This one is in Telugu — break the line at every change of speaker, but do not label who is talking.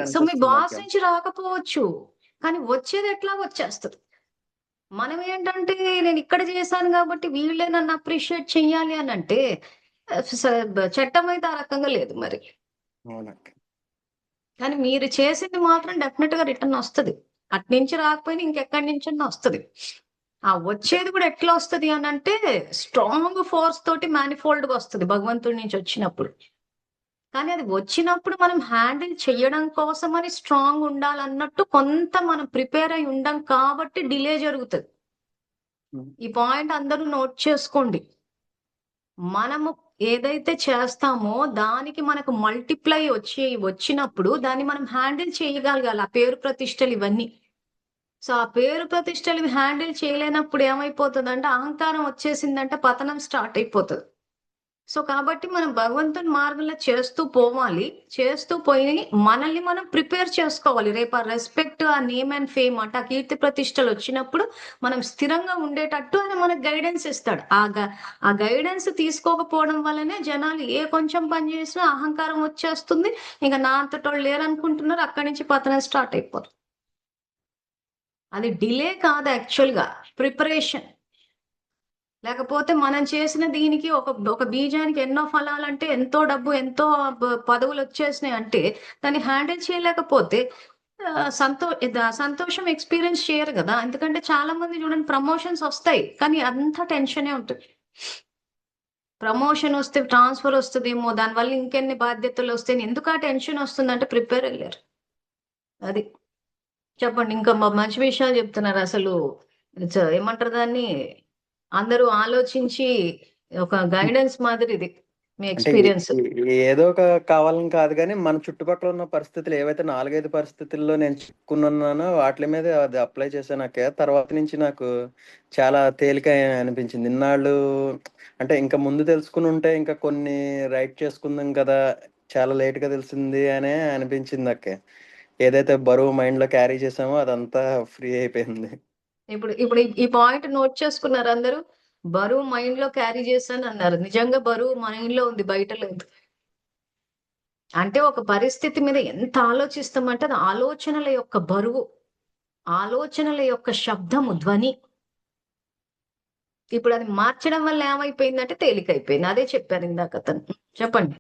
సో, మీ
అనిపిస్తుంది
బాస్
నాకేం.
నుంచి రాకపోవచ్చు. కానీ వచ్చేది ఎట్లాగో వచ్చేస్తది. మనం ఏంటంటే నేనిక్కడ చేశాను గాబట్టి వీళ్ళే నన్ను అప్రిషియేట్ చెయ్యాలి అనంటే చట్టమైతే ఆ రకంగా లేదు మరి.
అవునక్క.
కానీ మీరు చేసింది మాత్రం డెఫినిట్‌గా రిటర్న్ ఒస్తది. అటునుంచి రాకపోయినా ఇంకెక్కడి నుంచన్నా ఒస్తది. ఆ
అంటే
వచ్చేది గూడా ఎట్లా ఒస్తది అనంటే స్ట్రాంగ్ ఫోర్స్ తోటి మానిఫోల్డ్‌గా ఒస్తది భగవంతుడి నుంచి ఒచ్చినప్పుడు. కానీ అది వచ్చినప్పుడు మనం హ్యాండిల్ చెయ్యడం కోసమని స్ట్రాంగ్ ఉండాలన్నట్టు కొంత మనం ప్రిపేర్ అయ్యి ఉండం కాబట్టి డిలే జరుగుతది.
హ్మ్.
ఈ పాయింట్ అందరూ నోట్ చేసుకోండి. మనము ఏదైతే చేస్తామో దానికి మనకు మల్టిప్లై వచ్చినప్పుడు దాన్ని మనం హ్యాండిల్ చేయగలగాలి. ఆ పేరు ప్రతిష్టలు ఇవన్నీ. సో, ఆ పేరు ప్రతిష్టలు ఇవి హ్యాండిల్ చేయలేనప్పుడు ఏమైపోతదంటే అహంకారం వచ్చేసిందంటే పతనం స్టార్ట్ అయిపోతది. సో, కాబట్టి మనం భగవంతుని మార్గంలో చేస్తూ పోవాలి. చేస్తూ పోయి మనల్ని మనం ప్రిపేర్ చేసుకోవాలి. రేపు ఆ రెస్పెక్ట్, ఆ నేమ్ అండ్ ఫేమ్ అంటే ఆ కీర్తి ప్రతిష్టలొచ్చినప్పుడు మనం స్థిరంగా ఉండేటట్టు ఆయన మనకు గైడెన్స్ ఇస్తాడు. ఆ గైడెన్స్ తీసుకోకపోవడం వల్లనే జనాలు ఏ కొంచెం పని చేసినా అహంకారం వచ్చేస్తుంది. ఇంక నా అంతటోళ్ళు లేరనుకుంటున్నారు. అక్కడి నుంచి పతనం స్టార్ట్ అయిపోతుంది. అది డిలే కాదు యాక్చువల్‌గా. ప్రిపరేషన్. లేకపోతే మనం చేసిన దీనికి ఒక బీజానికి ఎన్నో ఫలాలంటే ఎంతో డబ్బు, ఎంతో పదవులొచ్చేసినాయంటే దాన్ని హ్యాండిల్ చేయలేకపోతే సంతోషం ఎక్స్‌పీరియన్స్ చేయరు గదా! ఎందుకంటే చాలా మంది చూడండి ప్రమోషన్స్ ఒస్తాయి. కానీ అంతా టెన్షనే ఉంటది. ప్రమోషనొస్తే ట్రాన్స్‌ఫర్ ఒస్తదేమో, దానివల్ల ఇంకెన్ని బాధ్యతలొస్తాయని ఎందుకు ఆ టెన్షన్ ఒస్తుందంటే ప్రిపేర్ అయ్యారు. అది. చెప్పండి. ఇంకా మంచి విషయాలు జెప్తున్నారసలు. ఏమంటారు దాన్ని? అందరూ ఆలోచించి ఒక గైడెన్స్ మాదిరిది మీ
అంటే
ఎక్స్‌పీరియన్స్.
ఏదో ఒక కావాలని కాదు గానీ, మన చుట్టుపక్కల ఉన్న పరిస్థితులు ఏవైతే 4, 5 పరిస్థితుల్లో నేను చిక్కుకునున్నానో వాటిల మీద అది అప్లై చేశానాక తర్వాత నుంచి నాకు చాలా తేలిక అనిపించింది. ఇన్నాళ్ళు అంటే ఇంక ముందు తెలుసుకునుంటే ఇంకా కొన్ని రైట్ చేసుకుందుం కదా! చాలా లేట్‌గా తెలిసింది అనే అనిపించిందక్క. ఏదైతే బరువు మైండ్‌లో క్యారీ చేసామో అదంతా ఫ్రీ అయిపోయింది.
ఇప్పుడు ఇప్పుడు ఈ పాయింట్ నోట్ చేసుకున్నారా అందరూ? బరువు మైండ్‌లో క్యారీ చేశానన్నారు. నిజంగా బరువు మైండ్‌లో ఉంది బయట లేదు. అంటే ఒక పరిస్థితి మీద ఎంత ఆలోచిస్తామంటే అది ఆలోచనల యొక్క బరువు, ఆలోచనల యొక్క శబ్దము, ధ్వని. ఇప్పుడది మార్చడం వల్ల ఏమైపోయిందంటే తేలికైపోయింది. అదే చెప్పారు ఇందాకతను. చెప్పండి.